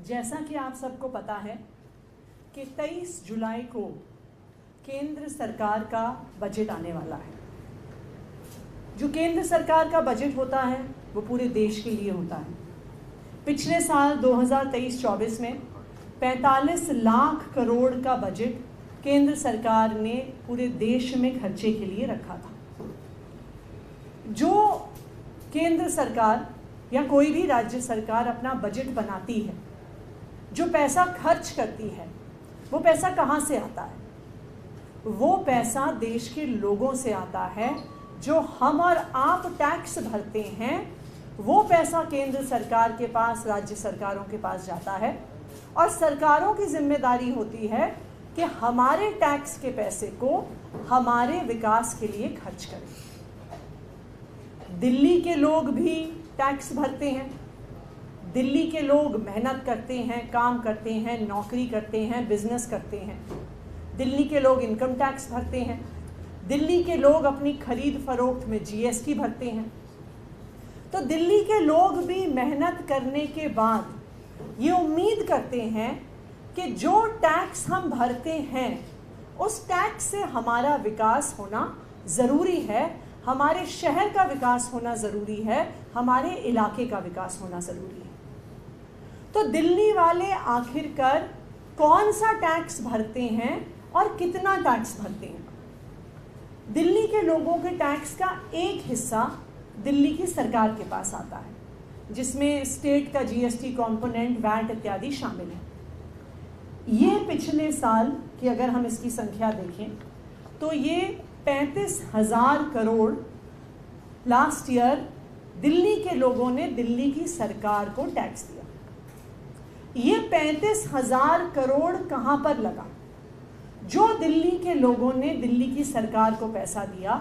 जैसा कि आप सबको पता है कि 23 जुलाई को केंद्र सरकार का बजट आने वाला है। जो केंद्र सरकार का बजट होता है वो पूरे देश के लिए होता है। पिछले साल 2023-24 में 45 लाख करोड़ का बजट केंद्र सरकार ने पूरे देश में खर्चे के लिए रखा था। जो केंद्र सरकार या कोई भी राज्य सरकार अपना बजट बनाती है, जो पैसा खर्च करती है, वो पैसा कहाँ से आता है? वो पैसा देश के लोगों से आता है। जो हम और आप टैक्स भरते हैं, वो पैसा केंद्र सरकार के पास, राज्य सरकारों के पास जाता है और सरकारों की जिम्मेदारी होती है कि हमारे टैक्स के पैसे को हमारे विकास के लिए खर्च करें। दिल्ली के लोग भी टैक्स भरते हैं। दिल्ली के लोग मेहनत करते हैं, काम करते हैं, नौकरी करते हैं, बिजनेस करते हैं। दिल्ली के लोग इनकम टैक्स भरते हैं। दिल्ली के लोग अपनी खरीद फरोख्त में जीएसटी भरते हैं। तो दिल्ली के लोग भी मेहनत करने के बाद ये उम्मीद करते हैं कि जो टैक्स हम भरते हैं उस टैक्स से हमारा विकास होना ज़रूरी है, हमारे शहर का विकास होना ज़रूरी है, हमारे इलाके का विकास होना ज़रूरी है। तो दिल्ली वाले आखिरकार कौन सा टैक्स भरते हैं और कितना टैक्स भरते हैं? दिल्ली के लोगों के टैक्स का एक हिस्सा दिल्ली की सरकार के पास आता है, जिसमें स्टेट का जीएसटी कंपोनेंट, वैट इत्यादि शामिल है। ये पिछले साल की अगर हम इसकी संख्या देखें तो ये 35,000 करोड़ लास्ट ईयर दिल्ली के लोगों ने दिल्ली की सरकार को टैक्स दिया। ये 35,000 करोड़ कहाँ पर लगा? जो दिल्ली के लोगों ने दिल्ली की सरकार को पैसा दिया,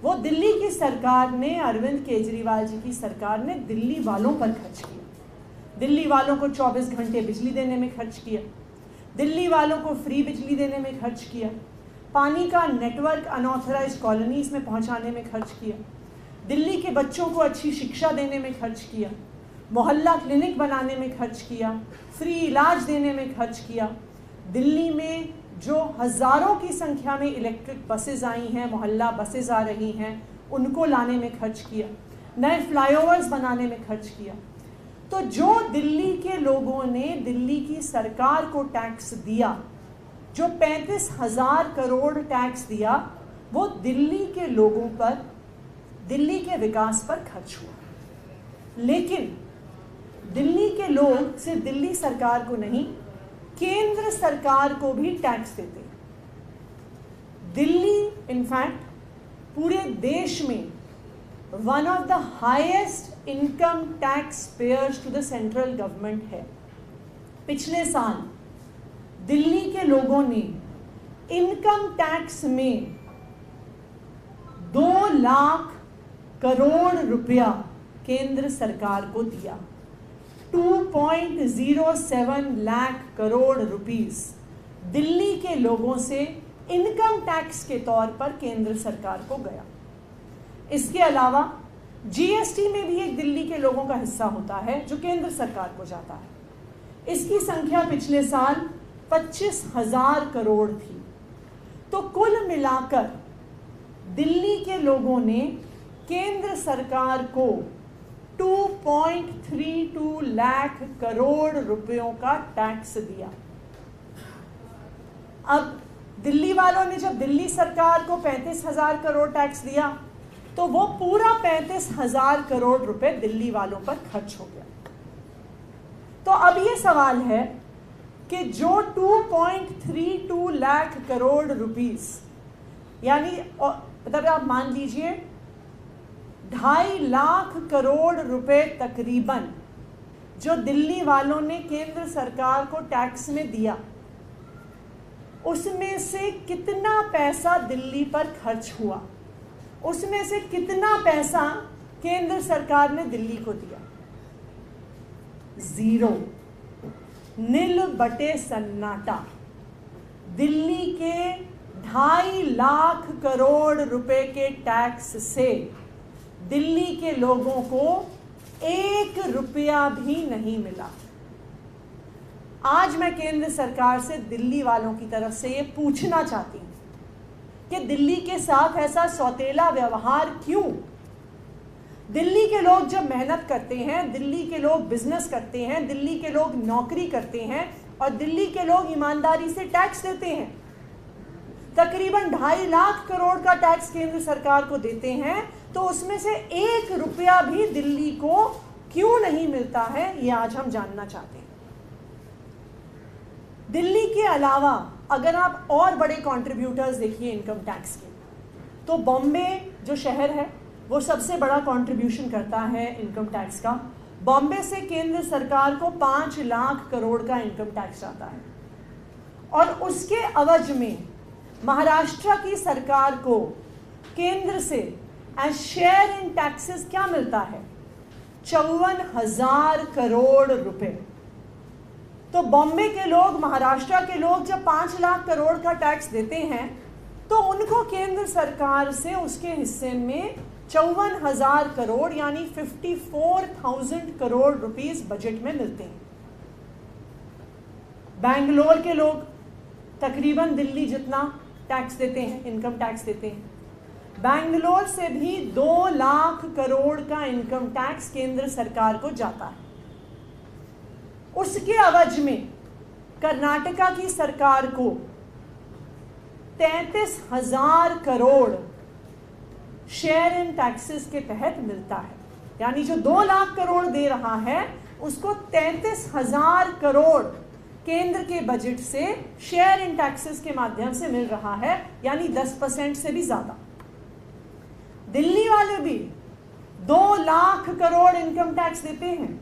वो दिल्ली की सरकार ने, अरविंद केजरीवाल जी की सरकार ने दिल्ली वालों पर खर्च किया। दिल्ली वालों को 24 घंटे बिजली देने में खर्च किया, दिल्ली वालों को फ्री बिजली देने में खर्च किया, पानी का नेटवर्क अनऑथराइज्ड कॉलोनीज में पहुंचाने में खर्च किया, दिल्ली के बच्चों को अच्छी शिक्षा देने में खर्च किया, मोहल्ला क्लिनिक बनाने में खर्च किया, फ्री इलाज देने में खर्च किया। दिल्ली में जो हज़ारों की संख्या में इलेक्ट्रिक बसेज आई हैं, मोहल्ला बसेज आ रही हैं, उनको लाने में खर्च किया, नए फ्लाईओवर्स बनाने में खर्च किया। तो जो दिल्ली के लोगों ने दिल्ली की सरकार को टैक्स दिया, जो 35,000 करोड़ टैक्स दिया, वो दिल्ली के लोगों पर, दिल्ली के विकास पर खर्च हुआ। लेकिन दिल्ली के लोग सिर्फ दिल्ली सरकार को नहीं, केंद्र सरकार को भी टैक्स देते हैं। दिल्ली इनफैक्ट पूरे देश में one of the highest income tax payers to the central government है। पिछले साल दिल्ली के लोगों ने इनकम टैक्स में 2 लाख करोड़ रुपया केंद्र सरकार को दिया। 2.07 लाख करोड़ रुपीस दिल्ली के लोगों से इनकम टैक्स के तौर पर केंद्र सरकार को गया। इसके अलावा जीएसटी में भी एक दिल्ली के लोगों का हिस्सा होता है जो केंद्र सरकार को जाता है। इसकी संख्या पिछले साल 25,000 करोड़ थी। तो कुल मिलाकर दिल्ली के लोगों ने केंद्र सरकार को 2.32 लाख करोड़ रुपयों का टैक्स दिया। अब दिल्ली वालों ने जब दिल्ली सरकार को 35,000 करोड़ टैक्स दिया, तो वो पूरा 35,000 करोड़ रुपए दिल्ली वालों पर खर्च हो गया। तो अब ये सवाल है कि जो 2.32 लाख करोड़ रुपीस, यानी मतलब आप मान लीजिए 2.5 लाख करोड़ रुपए तकरीबन जो दिल्ली वालों ने केंद्र सरकार को टैक्स में दिया, उसमें से कितना पैसा दिल्ली पर खर्च हुआ? उसमें से कितना पैसा केंद्र सरकार ने दिल्ली को दिया? 0, नील बटे सन्नाटा। दिल्ली के 2.5 लाख करोड़ रुपए के टैक्स से दिल्ली के लोगों को 1 रुपया भी नहीं मिला। आज मैं केंद्र सरकार से दिल्ली वालों की तरफ से ये पूछना चाहती हूँ कि दिल्ली के साथ ऐसा सौतेला व्यवहार क्यों? दिल्ली के लोग जब मेहनत करते हैं, दिल्ली के लोग बिजनेस करते हैं, दिल्ली के लोग नौकरी करते हैं और दिल्ली के लोग ईमानदारी से टैक्स देते हैं, तकरीबन 2.5 लाख करोड़ का टैक्स केंद्र सरकार को देते हैं, तो उसमें से 1 रुपया भी दिल्ली को क्यों नहीं मिलता है, ये आज हम जानना चाहते हैं। दिल्ली के अलावा अगर आप और बड़े कंट्रीब्यूटर्स देखिए इनकम टैक्स के, तो बॉम्बे जो शहर है वो सबसे बड़ा कंट्रीब्यूशन करता है इनकम टैक्स का। बॉम्बे से केंद्र सरकार को 5 लाख करोड़ का इनकम टैक्स आता है और उसके अवज में महाराष्ट्र की सरकार को केंद्र से एज शेयर इन टैक्सेस क्या मिलता है? 54,000 करोड़ रुपए। तो बॉम्बे के लोग, महाराष्ट्र के लोग जब 5 लाख करोड़ का टैक्स देते हैं तो उनको केंद्र सरकार से उसके हिस्से में 54,000 करोड़ यानी 54,000 करोड़ रुपीस बजट में मिलते हैं। बैंगलोर के लोग तकरीबन दिल्ली जितना टैक्स देते हैं, इनकम टैक्स देते हैं। बैंगलोर से भी 2 लाख करोड़ का इनकम टैक्स केंद्र सरकार को जाता है। उसके अवज में कर्नाटका की सरकार को 33,000 करोड़ शेयर इन टैक्सेस के तहत मिलता है, यानी जो 2 लाख करोड़ दे रहा है उसको 33,000 करोड़ केंद्र के बजट से शेयर इन टैक्सेस के माध्यम से मिल रहा है, यानी 10% से भी ज्यादा। दिल्ली वाले भी 2 लाख करोड़ इनकम टैक्स देते हैं,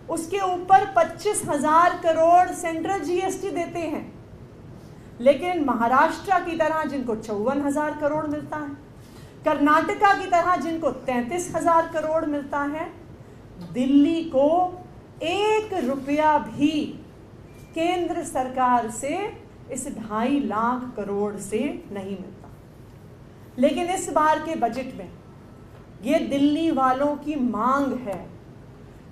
उसके ऊपर 25,000 करोड़ सेंट्रल जीएसटी देते हैं। लेकिन महाराष्ट्र की तरह जिनको 54,000 करोड़ मिलता है, कर्नाटका की तरह जिनको 33,000 करोड़ मिलता है, दिल्ली को 1 रुपया भी केंद्र सरकार से इस 2.5 लाख करोड़ से नहीं मिलता। लेकिन इस बार के बजट में ये दिल्ली वालों की मांग है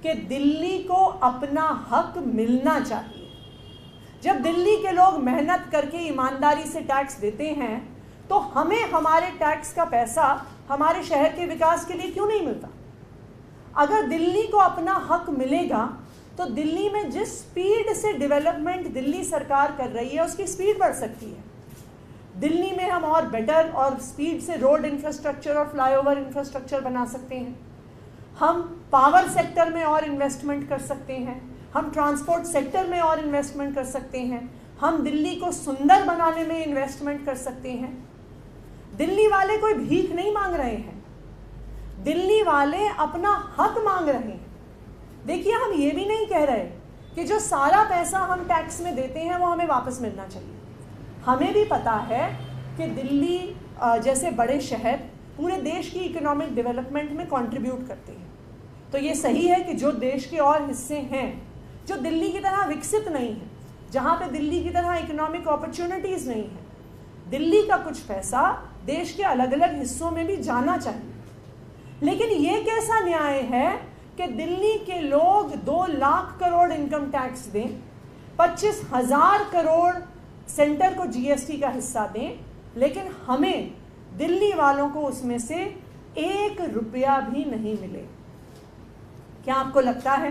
कि दिल्ली को अपना हक मिलना चाहिए। जब दिल्ली के लोग मेहनत करके ईमानदारी से टैक्स देते हैं तो हमें हमारे टैक्स का पैसा हमारे शहर के विकास के लिए क्यों नहीं मिलता? अगर दिल्ली को अपना हक मिलेगा तो दिल्ली में जिस स्पीड से डेवलपमेंट दिल्ली सरकार कर रही है उसकी स्पीड बढ़ सकती है। दिल्ली में हम और बेटर और स्पीड से रोड इंफ्रास्ट्रक्चर और फ्लाईओवर इंफ्रास्ट्रक्चर बना सकते हैं, हम पावर सेक्टर में और इन्वेस्टमेंट कर सकते हैं, हम ट्रांसपोर्ट सेक्टर में और इन्वेस्टमेंट कर सकते हैं, हम दिल्ली को सुंदर बनाने में इन्वेस्टमेंट कर सकते हैं। दिल्ली वाले कोई भीख नहीं मांग रहे हैं, दिल्ली वाले अपना हक मांग रहे हैं। देखिए, हम ये भी नहीं कह रहे कि जो सारा पैसा हम टैक्स में देते हैं वो हमें वापस मिलना चाहिए। हमें भी पता है कि दिल्ली जैसे बड़े शहर पूरे देश की इकोनॉमिक डेवलपमेंट में कंट्रीब्यूट करते हैं। तो ये सही है कि जो देश के और हिस्से हैं जो दिल्ली की तरह विकसित नहीं हैं, जहाँ पे दिल्ली की तरह इकोनॉमिक अपॉर्चुनिटीज़ नहीं है, दिल्ली का कुछ पैसा देश के अलग अलग हिस्सों में भी जाना चाहिए। लेकिन ये कैसा न्याय है कि दिल्ली के लोग 2 लाख करोड़ इनकम टैक्स दें, 25,000 करोड़ सेंटर को जीएसटी का हिस्सा दें, लेकिन हमें दिल्ली वालों को उसमें से 1 रुपया भी नहीं मिले? क्या आपको लगता है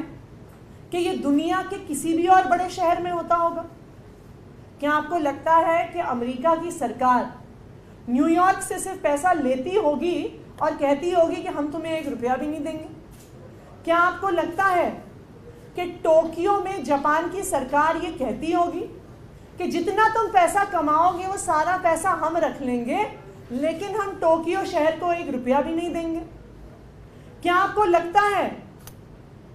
कि ये दुनिया के किसी भी और बड़े शहर में होता होगा? क्या आपको लगता है कि अमेरिका की सरकार न्यूयॉर्क से सिर्फ पैसा लेती होगी और कहती होगी कि हम तुम्हें 1 रुपया भी नहीं देंगे? क्या आपको लगता है कि टोक्यो में जापान की सरकार ये कहती होगी कि जितना तुम पैसा कमाओगे वो सारा पैसा हम रख लेंगे, लेकिन हम टोक्यो शहर को 1 रुपया भी नहीं देंगे? क्या आपको लगता है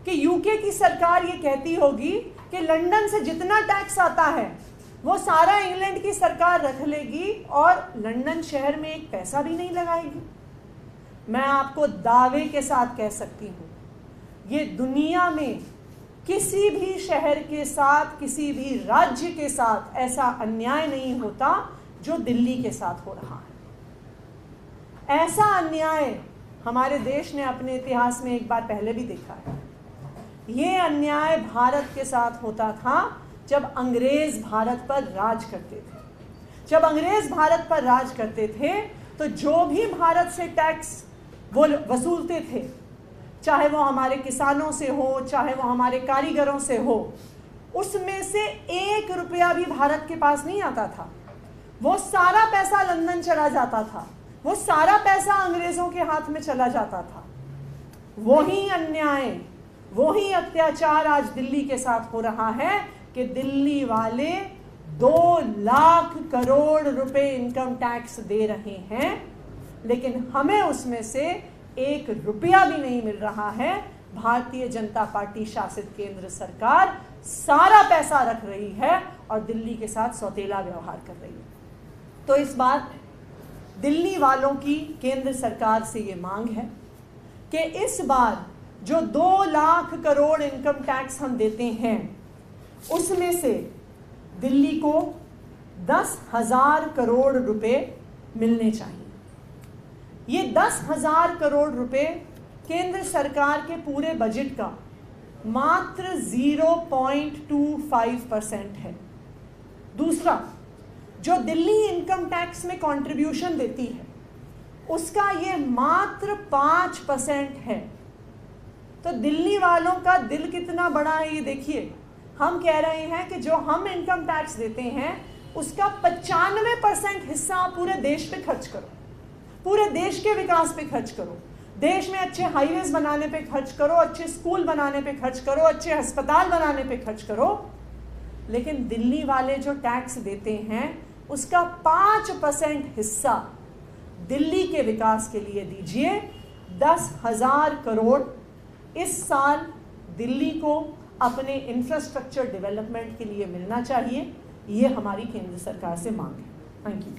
कि यूके की सरकार ये कहती होगी कि लंदन से जितना टैक्स आता है वो सारा इंग्लैंड की सरकार रख लेगी और लंदन शहर में 1 पैसा भी नहीं लगाएगी? मैं आपको दावे के साथ कह सकती हूँ, ये दुनिया में किसी भी शहर के साथ, किसी भी राज्य के साथ ऐसा अन्याय नहीं होता जो दिल्ली के साथ हो रहा है। ऐसा अन्याय हमारे देश ने अपने इतिहास में एक बार पहले भी देखा है। ये अन्याय भारत के साथ होता था जब अंग्रेज भारत पर राज करते थे। जब अंग्रेज भारत पर राज करते थे तो जो भी भारत से टैक्स वो वसूलते थे, चाहे वो हमारे किसानों से हो, चाहे वो हमारे कारीगरों से हो, उसमें से 1 रुपया भी भारत के पास नहीं आता था। वो सारा पैसा लंदन चला जाता था, वो सारा पैसा अंग्रेजों के हाथ में चला जाता था। वही अन्याय, वही अत्याचार आज दिल्ली के साथ हो रहा है कि दिल्ली वाले 2 लाख करोड़ रुपए इनकम टैक्स दे रहे हैं, लेकिन हमें उसमें से 1 रुपया भी नहीं मिल रहा है। भारतीय जनता पार्टी शासित केंद्र सरकार सारा पैसा रख रही है और दिल्ली के साथ सौतेला व्यवहार कर रही है। तो इस बार दिल्ली वालों की केंद्र सरकार से ये मांग है कि इस बार जो 2 लाख करोड़ इनकम टैक्स हम देते हैं, उसमें से दिल्ली को 10,000 करोड़ रुपए मिलने चाहिए। ये 10,000 करोड़ रुपए केंद्र सरकार के पूरे बजट का मात्र 0.25% है। दूसरा, जो दिल्ली इनकम टैक्स में कंट्रीब्यूशन देती है उसका ये मात्र 5% है। तो दिल्ली वालों का दिल कितना बड़ा है ये देखिए। हम कह रहे हैं कि जो हम इनकम टैक्स देते हैं उसका 95% हिस्सा पूरे देश पे खर्च करो, पूरे देश के विकास पे खर्च करो, देश में अच्छे हाईवेज बनाने पे खर्च करो, अच्छे स्कूल बनाने पे खर्च करो, अच्छे अस्पताल बनाने पे खर्च करो। लेकिन दिल्ली वाले जो टैक्स देते हैं उसका 5% हिस्सा दिल्ली के विकास के लिए दीजिए। 10,000 करोड़ इस साल दिल्ली को अपने इंफ्रास्ट्रक्चर डेवलपमेंट के लिए मिलना चाहिए। ये हमारी केंद्र सरकार से मांग है। Thank you.